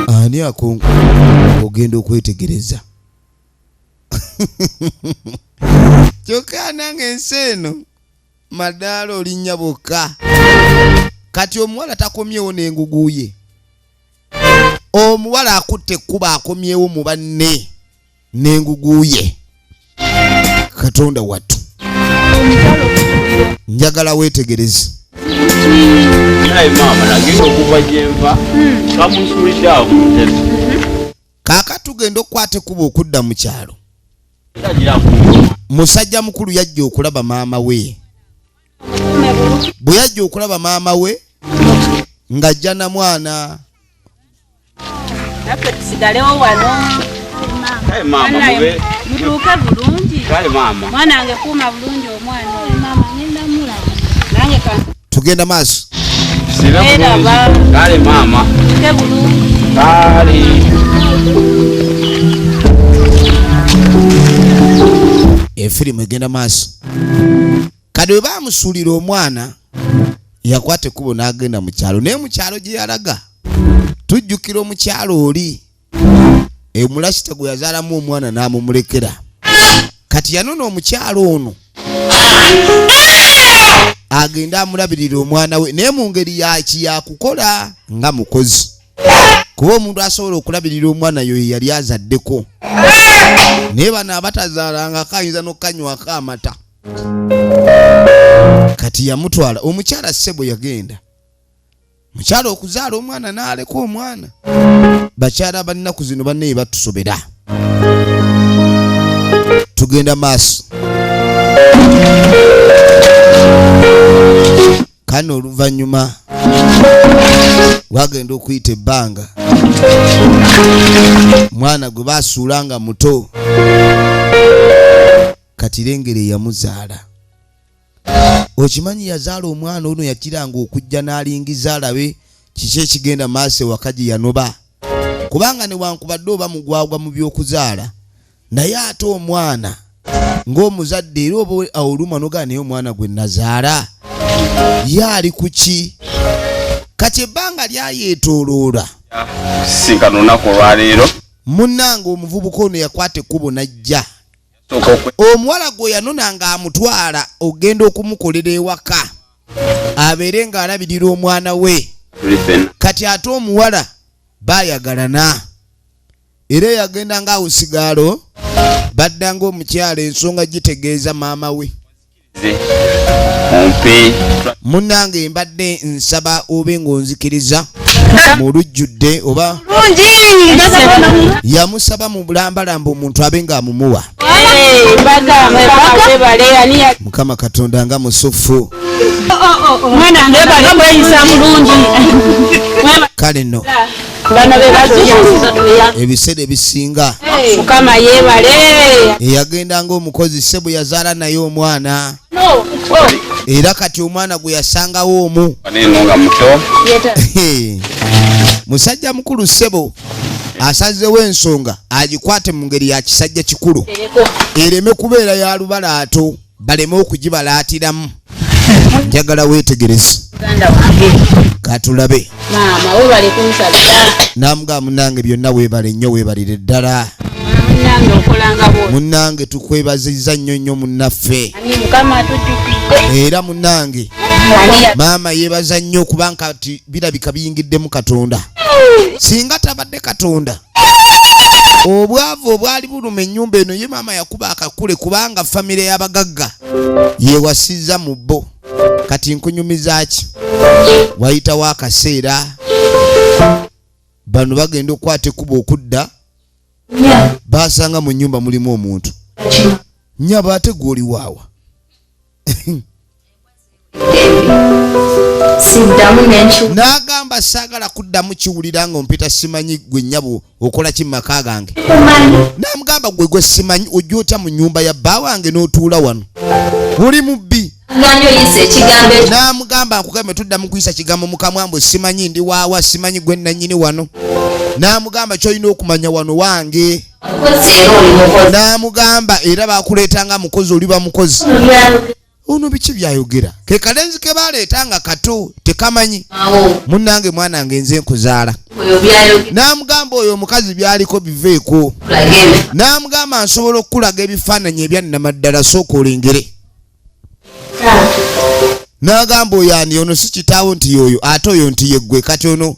Ani akonkona? Ogenda okwetegereza. Kyokka nange ensi eno madaala olinnya bokka. Kati omuwala takomyewo n'engugu ye. Omuwala akutte ekkuba akomyewo mu banne n'engugu ye. Katonda wattu. Njagala weetegereze. Naye maama nagenda okuva gye nva kamusuulidde awo ku ntebe. Kaaka tugenda okukwata ekkuba okudda mu kyalo. Musajja mukulu yajja okulaba maama we. Bwe yajja okulaba maama we ng'ajja na mwana. Naffe tusigalewo wano. Kale maama mube Mutuuke bulungi. kale maama Mwana wange kuuma bulungi omwana. Maama ngenda mulaba. Nange ka Tugenda maaso. sibe bulungi. Kale maama tuuke bulungi. kale Efirimu egenda maaso. Kade bwe baamusuulira omwana yakwata ekkubo n'agenda mu kyalo. Naye mu kyalo gye yalaga tujjukira omukyalo oli Emulasita gwe yazaalamu omwana n'amumulekera. Kati yanona omukyalo ono agenda amulabirira omwana we naye mu ngeri yakukola nga mukozi. Kuba omuntu asobola okulabirira omwana yo yali azaddeko. Naye bano abatazaalanga kayinza n'okanywako amata. Kati yamutwala omukyala ssebo yagenda. Mukyala okuzaala omwana n'aleka omwana. Bakyala bannaku zino banne batusobera. Tugenda maaso. Kano oluvannyuma wagenda okuyita ebbanga. Mwana gwe baasuulanga muto. Kati lengere yamuzaala. Okimanyi yazaala omwana ono yakiranga okujja n'alingiza alabe kiki ekigenda maaso ewaka gye yanoba. Kubanga newankubadde oba mugwagwa mu by'okuzaala naye ate omwana ng'omuzadde era oba oluma nogaa naye omwana gwe nazaala yaali ku ki? Kati ebbanga lyayeetooloola. sinkano olunaku olwaleero Munnange omuvubuka ono yakwata ekkubo n'ajja. Omuwala gwe yanonanga amutwala ogenda okumukolera ewaka abeere ng'alabirira omwana we. Kati ate omuwala baayagalana era yagenda ng'awusigaalo baddanga omukyala ensonga gitegeeza maama we. Munnange mbadde nsaba obe ng'onzikiriza mu lujjudde oba yamusaba mu bulambalamba omuntu abe ng'amumuwa. Mukama Katonda nga musufu. Kale nno ebiseera ebisinga Mukama yeebale. eyagenda ng'omukozi ssebo yazaala naye omwana era kati omwana gwe yasangawo omu. nga muto Musajja mukulu ssebo asazeewo ensonga agikwate mu ngeri ya kisajja kikulu ereme kubeera ya lubalaato baleme okugibalaatiramu. Njagala weetegereze. Katulabe. Maama weebale kunsabira. Namugaa munnange byonna weebale nnyo weebalire ddala. munnange okolanga bw'otyo. Munnange tukwebazizza nnyo munnaffe. Ani Mukama atujjukidde. Era munnange maama yeebaza nnyo kubanga kati birabika biyingiddemu Katonda. Singa tabadde Katonda obwavu obwali buluma ennyumba eno ye maama yakuba akakule kubanga famire y'abagagga yeewasizza mu bbo. Kati nkunyumiza ki? Wayitawo akaseera bano bagenda okukwata ekkuba okudda basanga mu nnyumba mulimu omuntu. Nnyaba ate gw'oli waawa? N'agamba saagala kuddamu kiwulira nga ompita simanyi gwe nnyabo okola ki mu maka gange. N'amugamba gwe simanyi ojja otya mu nnyumba ya bba wange n'otuula wano? Oli mubbi. N'amugamba nkugambe tuddamu kuyisa kigambo mu kamwa mbu simanyi ndi waawa, simanyi gwe nannyini wano. N'amugamba ky'olina okumanya wano wange. N'amugamba era baakuleetanga mukozi oliba mukozi. Ono biki byayogera? Ke kalenzi ke baaleetanga kato tekamanyi. Munnange mwanange nze nkuzaala. N'amugamba oyo omukazi byaliko biveeko. N'amugamba nsobola okulaga ebifaananyi ebyannamaddala sooka olengere. N'agamba oyo ani? Ono si kitaawo nti yoyo ate oyo nti yeggwe. Kati ono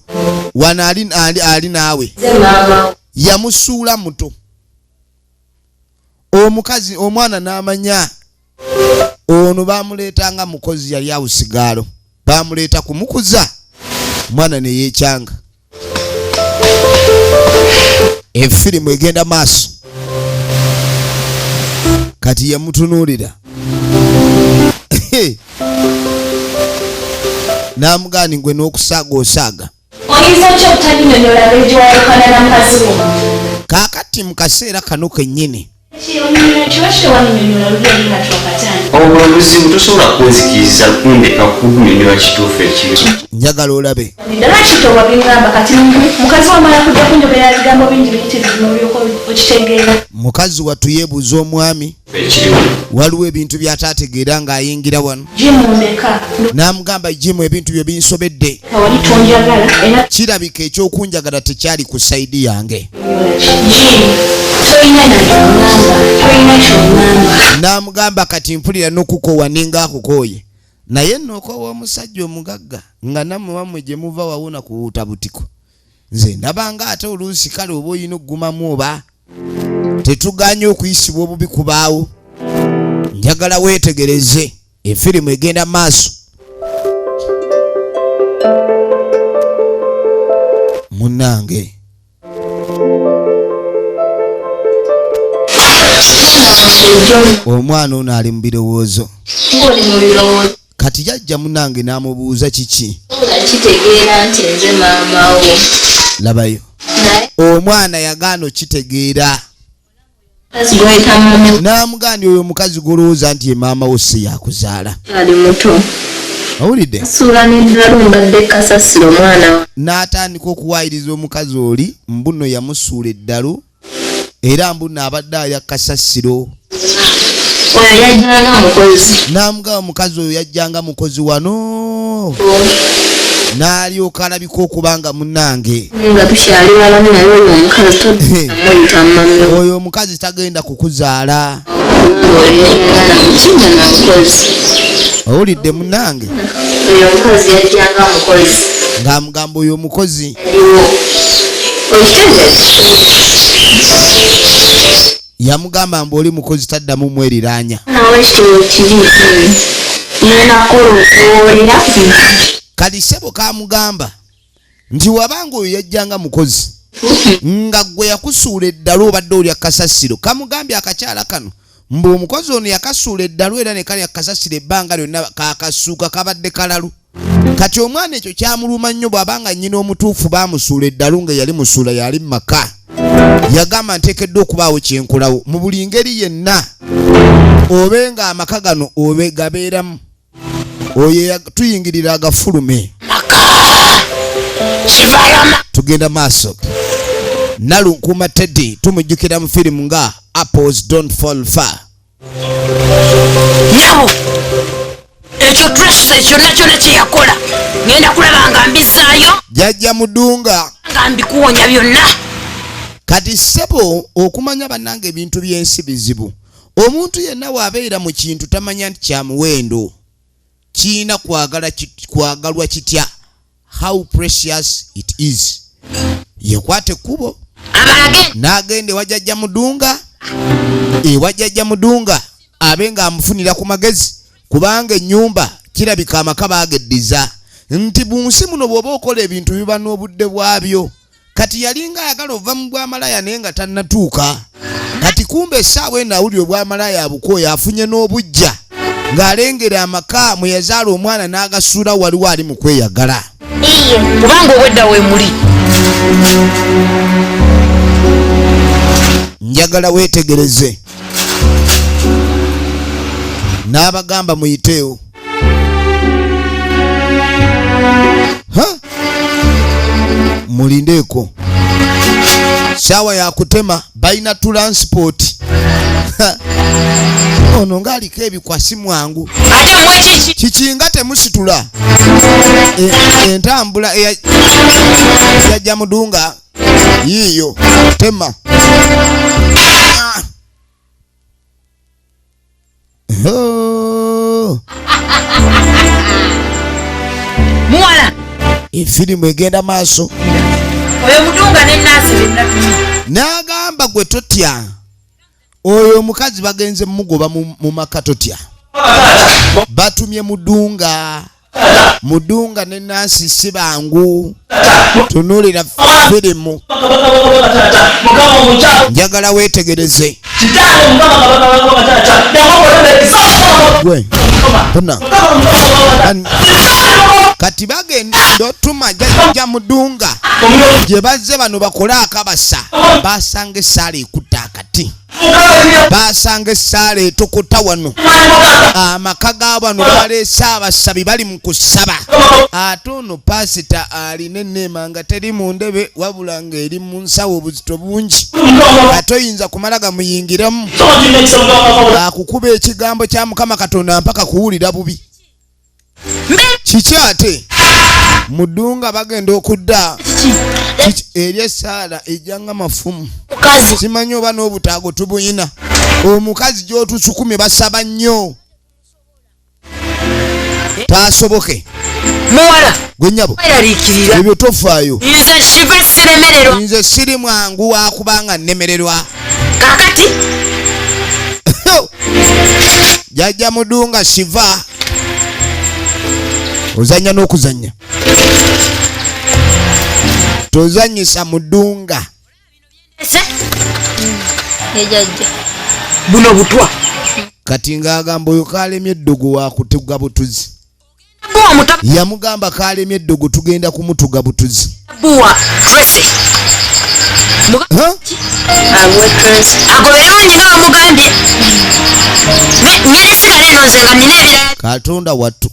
wano ali naawe. Yamusuula muto. Omukazi omwana n'amanya. Ono bamuleetanga mukozi yali awusigaalo. Bamuleeta kumukuza. Mwana ne yeekyanga. Efirimu egenda maaso. Kati yamutunuulira. N'amugani gwe n'okusaaga osaaga. Oyinza otya obutabinyonyola lw'egiwayokana na mukazi wo? Kaakati mu kaseera kano kennyini. Obuzibu tosobola kunzikiriza kundeka kunyonyola kituufu ekiri. Njagala olabe. Ddala kitowa bingamba kati mukazi wamala kujja kunjogera ebigambo bingi biyitirivu n'olyoka okitegeera. Mukazi wattu yeebuuza omwami. Waliwo ebintu by'ataategeera ng'ayingira wano. N'amugamba Jimu ebintu byo binsobedde. Kirabika ekyokunjagala tekyali ku sayidi yange. N'amugamba kati mpulira n'okukoowa ninga akukooye. Naye n'okoowa omusajja omugagga nga nammwe wammwe gye muva wawona kuwuuta butiko. Nze ndabanga ate oluusi kale oba olina okgumamu oba tetuganye okuyisibwa obubi kubaawo. Njagala weetegereze efirimu egenda maaso. Munnange omwana ono ali mu birowoozo. Kati Jaajja munnange n'amubuuza kiki? Kitegeera nti nze maama wo. Labayo. Omwana yagaana okitegeera. N'amugamba oyo omukazi gw'olowooza nti ye maama wo si yakuzaala. Ali muto. Owulidde? Suula n'eddalu mbadde kasasira omwana wa. N'atandika okuwaayiriza omukazi oli mbuno yamusuula eddalu era mbuno abadde alya kasasiro. Oyo yajjanga mukozi. N'amugamba omukazi oyo yajjanga mukozi wano. N'alyoka alabika okubanga munnange. Nga tukyali balamu naye oyo omukazi tomuyita mami. Oyo omukazi tagenda kukuzaala. Owulidde munnange? Oyo omukazi yajjanga mukozi. Ng'amugamba oyo omukozi. Yamugamba mbu oli mukozi taddamu mweriraanya. Kati ssebo kamugamba nti wabanga oyo yajjanga mukozi nga gwe yakusuula eddalu obadde olya kasasiro. Kamugambye akakyala kano mbu omukozi ono yakasuula eddalu era ne kalya kasasiro ebbanga lyonna kakasuuka kabadde kalalu. Kati omwana ekyo kyamuluma nnyo bw'abanga nnyina omutuufu baamusuula eddalu nga yali musuula yali mu maka. Yagamba nteekeddwa okubaawo kyenkulawo mu buli ngeri yenna obe nga amaka gano obe gabeeramu. Oyo tuyingirira agafulume. Tugenda maaso. Nalunkuuma Teddy tumujjukira mu firimu nga Apples Don't Fall Far. Nyabo ekyo dress kyonna kyonna kye yakola ngenda kulaba nga mbisaayo. Jaajja Mudunga nga mbikuwonya byonna. kati sebo okumanya bannange ebintu by'ensi bizibu. Omuntu yenna wabeera mu kintu tamanya nti kya muwendo kiina kwagalwa kitya, how precious it is. Yekwate kubo n'agende wajjajja Mudunga, wajjajja Mudunga abenga amufunira ku magezi, kubanga ennyumba kirabika amaka baageddiza nti bunsi muno bw'oba okola ebintu biba n'obudde bwabyo. Kati yalinga ayagala ova mu bwamalaya naye nga tannatuuka. Kati kumbe essaawa eno awulira obwamalaya abukooye afunye n'obujja ng'alengera amaka mwe yazaala omwana n'agasuula waliwo ali mu kweyagala. Kubanga obwedda we muli. Njagala weetegereze. N'abagamba muyiteewo. Mulindeeko. Saawa ya kutema balina transport. Ono ng'aliko ebikwasi mwangu. Kikinga temusitula. Entambula eyajja Mudunga yiiyo tema. Muwala. Efirimu egenda maaso. Oyo Mudunga ne Nansi bennatumye. N'agamba gwe totya. Oyo omukazi bagenze mugoba mu maka totya. Batumye Mudunga. Mudunga ne Nansi si bangu. Tunuulira firimu. Njagala weetegereze. Gwe. Tuna. Kati bagenda otuma Jaajja Mudunga gye bazze bano bakole akabasa basanga essaala ekutta akati, basanga essaala etokota wano, amaka ga bano baleese abasabi bali mu kusaba, ate ono paasita alina enneema nga teri mu ndebe wabula ng'eri mu nsawo obuzito bungi, ate oyinza kumala gamuyingiramu akukuba ekigambo kya Mukama Katonda mpaka kuwulira bubi. Kiki ate Mudunga bagenda okudda eri essaala ejjanga mafumu. Simanyi oba n'obutaago tubuyina. Omukazi gy'otusukumye basaba nnyo. Taasoboke. Muwala. Gwe nnyabo. Ebyo tofaayo. Nze Shiva siremererwa. Nze siri mwangu wakubanga nnemererwa. Kakati. Jaajja Mudunga Shiva. Ozanya n'okuzanya. Tozanyisa Mudunga. Jaajja. Buno butwa. Kati ng'agamba oyo kaalemye eddogo wakutuga butuzi. Yamugamba kaalemye eddogo tugenda kumutuga butuzi. Buwa Tracy. Awe Tracy. Agoberewo nyinga bamugambye. Nyine sigala eno nze nga nina ebirala. Katonda wattu.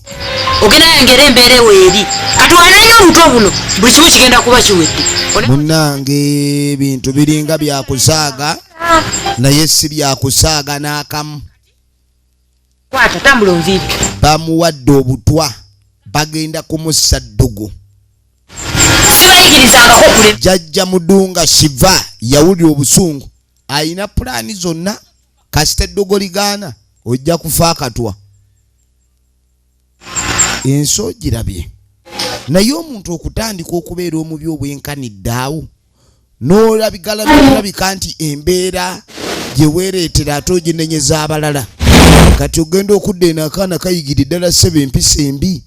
Ogenda yangera embeera weeri. Kati wananya oluto buno buli kimu kigenda kuba kiwedde. Munnange ebintu biringa byakusaaga naye si byakusaaga n'akamu. Kwata tambula onviiri. Bamuwadde obutwa bagenda kumussa ddugu. Sibayigirizangako kule. Jaajja Mudunga Shiva yawulira obusungu. Ayina pulaani zonna kasita eddogo ligaana ojja kufa akatwa. Ensi ogirabye. Naye omuntu okutandika okubeera omubi obwenkanidde awo n'olabika nti embeera gye weereetera ate oginenyeza abalala. Kati ogenda okudda eno akaana kayigidde ddala ssebe empisa embi.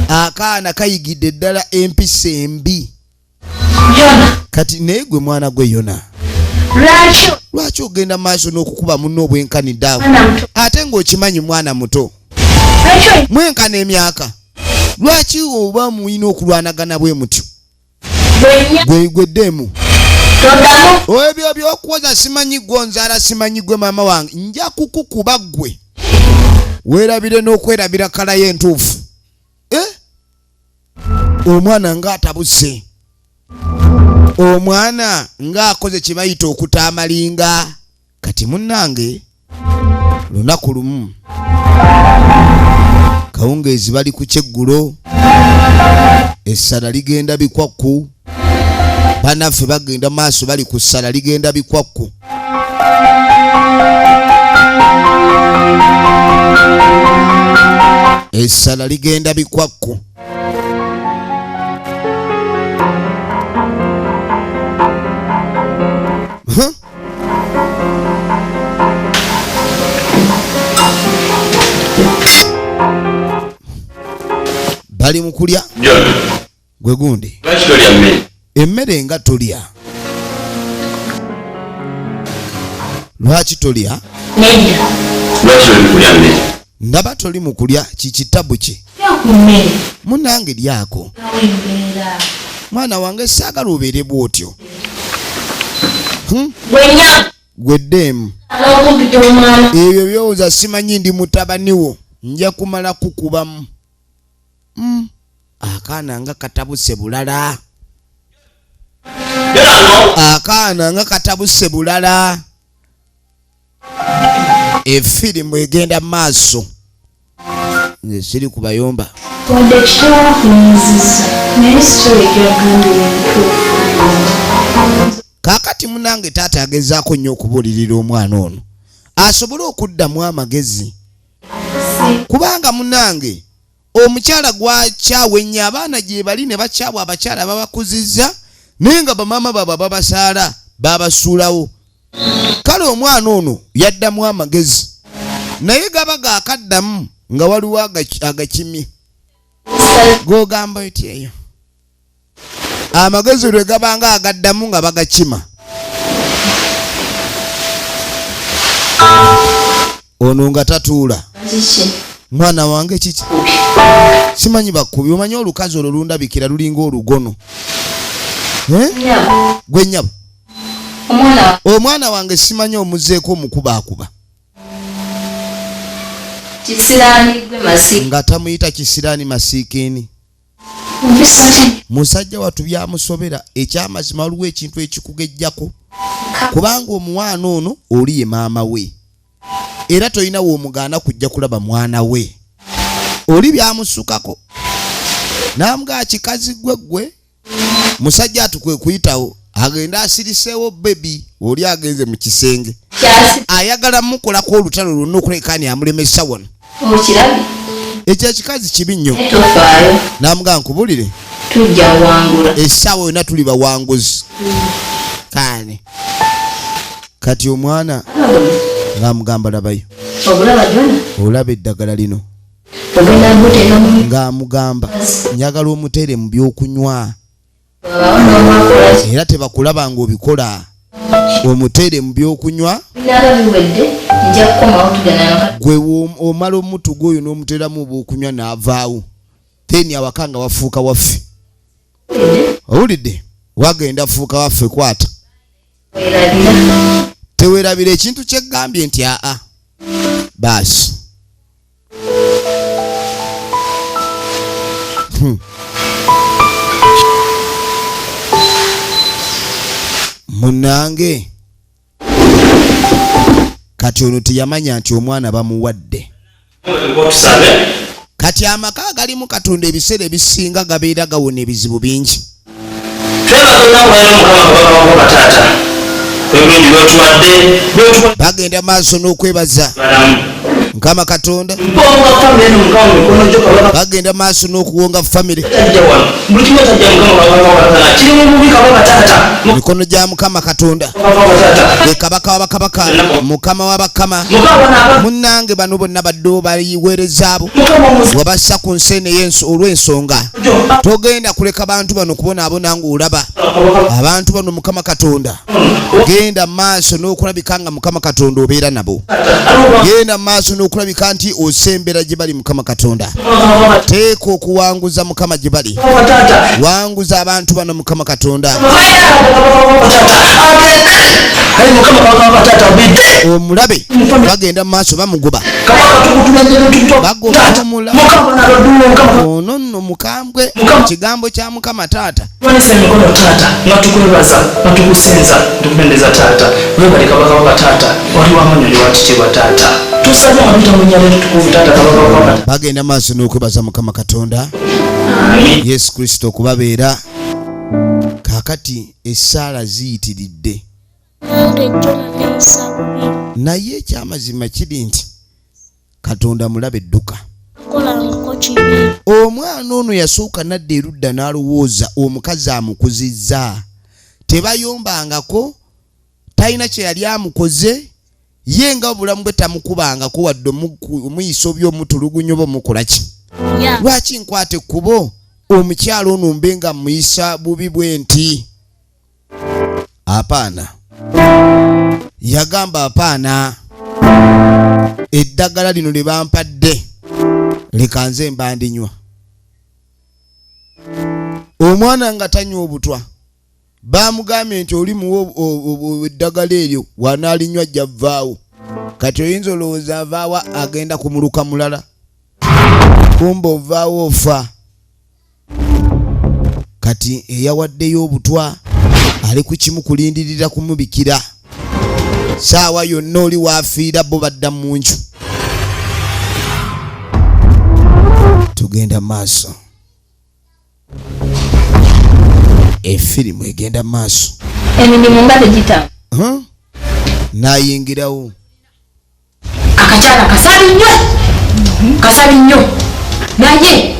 Akaana kayigidde ddala empisa embi. Kati naye gwe mwana gwe Yona. Lwaki ogenda maaso n'okukuba munno obwenkanidde awo ate ng'okimanyi mwana muto. Mwenkana emyaka. Lwaki oba muyina okulwanagana bwe mutyo? Gwe ddemu. Ebyo by'okuwoza simanyi gwe onzaala simanyi gwe maama wange. Nja kukukuba ggwe. Weerabire n'okwerabira kala y'entuufu. Omwana ng'atabuse. Omwana ng'akoze kye bayita okutaamalinga. Kati munnange lunaku lumu kawungeezi bali ku kyeggulo, essala ligenda bikwakku, banaffe bagenda maaso bali ku ssala ligenda bikwakku. Essala ligenda bikwakku. Bali mu kulya gwe gundi emmere nga tolya. Lwaki tolya? Ndaba toli mu kulya kikitabu ki? Munnange lyako. Mwana wange saagala obeere bw'otyo. Gweddemu ebyo byowooza simanyi ndi mutabani wo nja kumala kukubamu. Akaana nga katabuse bulala. Akaana nga katabuse bulala. Efirimu egenda maaso. Nze siri kubayomba. Wadde kitaawo akunyiizizza naye sitole gyagambira entuufu. Kaakati munange taata agezaako nnyo okubuulirira omwana ono asobole okuddamu amagezi. Kubanga munange omukyala gwakyawenya abaana gye bali ne bakyabwa abakyala babakuzizza naye nga bamaama baabwe babasaala babasuulawo. Kale omwana ono yaddamu amagezi naye gaba gaakaddamu nga waliwo agakimye. Gogamba eti eyo amagezi lwe gabanga agaddamu nga bagakima. Ono nga tatuula. Mwana wange kiki? Simanyi bakubi. Omanyi olukazi olwo lundabikira lulinga olugono. Gwe nnyabo. Omwana wange simanyi omuzeeko omukubaakuba. Kisiraani gwe masiiki. Nga tamuyita kisiraani masiikini. Musajja watu byamusobera ekyamazima waliwo ekintu ekikugejjako. Kubanga omwana ono oli ye maama we. Era toyina w'omugaana kujja kulaba mwana we. Oli byamusukako. Namugaa kikazi gwe. Musajja atukwe kuyitawo. Agenda asiriseewo bebi. Oli agenze mu kisenge. Ayagala mukolako olutalo lwonna okulekaani amulemesa wano. Okirabi. Ekyo ekikazi kibi nnyo. Namugaa nkubulire. Tujja wangula. Essaawa yonna tuli bawanguzi. Kaane. Kati omwana ng'amugamba labayo. Obulaba jona. Olaba eddagala lino. Ogenda mbuteeka mu. Ng'amugamba njagala omutere mu by'okunywa. Era tebakulaba ng'obikola. Omutere mu by'okunywa. Gwe omala omutu gwoyo n'omuteramu obwokunywa n'avaawo. Teni awaka nga wafuuka waffe. Owulidde? Wagenda fuuka waffe kwata. Teweerabira ekintu kyeggambye nti aa. Baasi. Munnange kati ono teyamanya nti omwana bamuwadde. Kati amaka galimu Katonda ebiseera ebisinga gabeera gawona ebizibu bingi. Bagenda maaso n'okwebaza Mukama Katonda. Bagenda maaso n'okuwonga famire. Mikono gya Mukama Katonda. Kabaka w'abakabaka, Mukama w'abakama. Munnange bano bonna badde baliweereza abo. Wabassa ku nsi olw'ensonga. Togenda kuleka bantu bano kubonaabona ng'olaba. Abantu bano Mukama Katonda. Genda maaso n'okulabika nga Mukama Katonda obeera nabo. Genda maaso n'okulabika nti osembera gye bali Mukama Katonda. Teeka okuwanguza Mukama gye bali. Wanguza abantu bano Mukama Katonda. Omulabe bagenda maaso bamugoba. Ono nno mukambwe kigambo kya Mukama Taata. Nga tukwebaza, nga tukusinza, tukupendeza Taata. Webale kabaka wa Taata, wali wamanyoli wakitibwa Taata. Tusabye nga tutamunya leero tukuvu Taata kabaka wa Taata. Bagenda maaso n'okwebaza Mukama Katonda. Yesu Kristo okubabeera Kakati essaala ziyitiridde. Naye ekyamazima kiri nti Katonda mulabe edduka. Omwana ono yasooka nadda erudda n'alowooza omukazi amukuzizza. Tebayombangako, talina kye yali amukoze, ye nga obulamu bwe tamukubangako wadde omuyisa by'omutulugunyo bomukola ki. Lwaki nkwate ekkubo omukyalo ono mbe nga muyisa bubi bwe nti? Apaana. Yagamba apaana. Eddagala lino lye bampadde leka nze mbandinywa. Omwana nga tanywa obutwa. Bamugambye nti oli muwo eddagala eryo wanaalinywa ajja vaawo. Kati oyinza olowooza avaawo agenda kumuluka mulala. Kumba ovaawo ofa. Kati eyawaddeyo obutwa ali ku kimu kulindirira kumubikira. Saawa yonna oli waafiira bo badda mu nju. Tugenda maaso. Efirimu egenda maaso. Emirimu nga tegita. Nayingirawo. Akakyala kasabi nnyo. Kasabi nnyo. Naye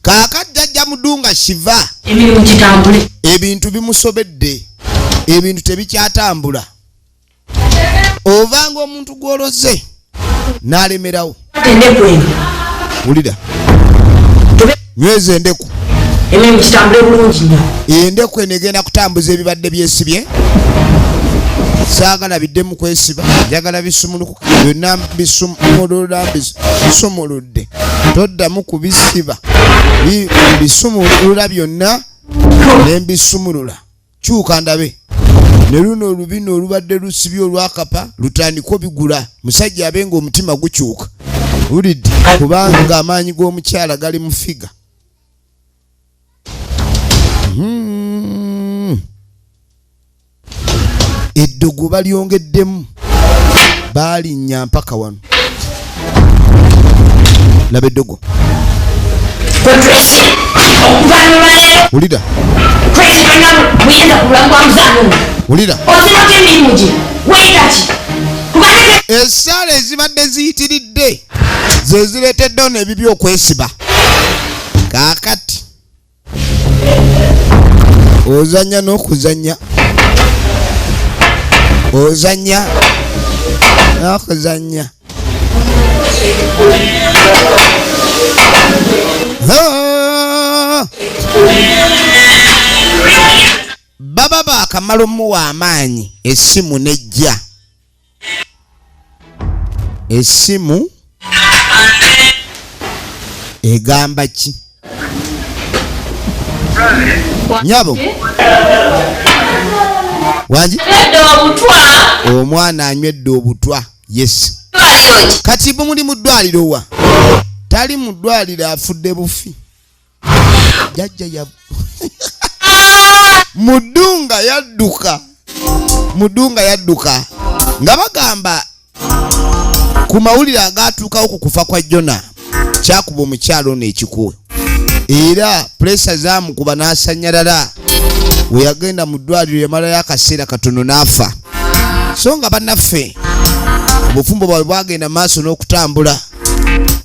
kaakati Jaajja Mudunga shiva. Emirimu kitambule. Ebintu bimusobedde. Ebintu tebikyatambula. Ovanga omuntu gwoloze n'alemerawo. Wulira. Nyweza endeku. Emirimu kitambule bulungi nnyo. Endeku enegenda kutambuza ebibadde byesibye. Saagala biddemu kwesiba. Njagala bisumuluku. Byonna bisumuludde. Toddamu kubisiba. Bisumulula byonna ne mbisumulula. Kyuka ndabe. Ne luno olubino olubadde lusibye olwakapa lutandika bigula. Musajja abenga omutima gukyuka. Wulidde kubanga amaanyi g'omukyala gali mu figa. Eddogo balyongeddemu. Balinnya mpaka wano. Laba eddogo. Wulira. Wulira. Essaala ezibadde ziyitiridde ze zireeteddewo n'ebibi okwesiba. Kaakati ozanya n'okuzanya. Ozanya n'okuzanya. Baba baakamala omuwa amaanyi essimu nejja. Essimu egamba ki? Nyabo wanji omwana anywedde obutwa. Yes. Kati muli mu ddwaliro wa? Tali mu ddwaliro, afudde bufi. Jaajja ya Mudunga yadduka nga bagamba ku mawulire agaatuukawo ku kufa kwa Jona kyakuba omukyalo n'ekikuwe. Era pressure zaamukuba n'asanyalala. We yagenda mu ddwaliro yamalayo akaseera katono n'afa. So nga bannaffe obufumbo bwabwe bwagenda maaso n'okutambula.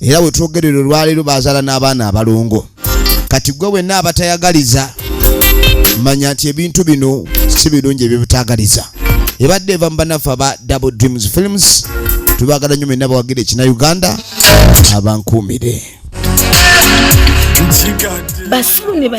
Era we twogerera olwaleero bazaala n'abaana abalongo. Kati gwe wenna abatayagaliza manya nti ebintu bino si birungi ebyebitaagaliza. Ebadde eva mu bannaffe aba Double Dreams Films. Tubaagala nnyo mwenna bawagira ekina Uganda abankuumire. Basiru ne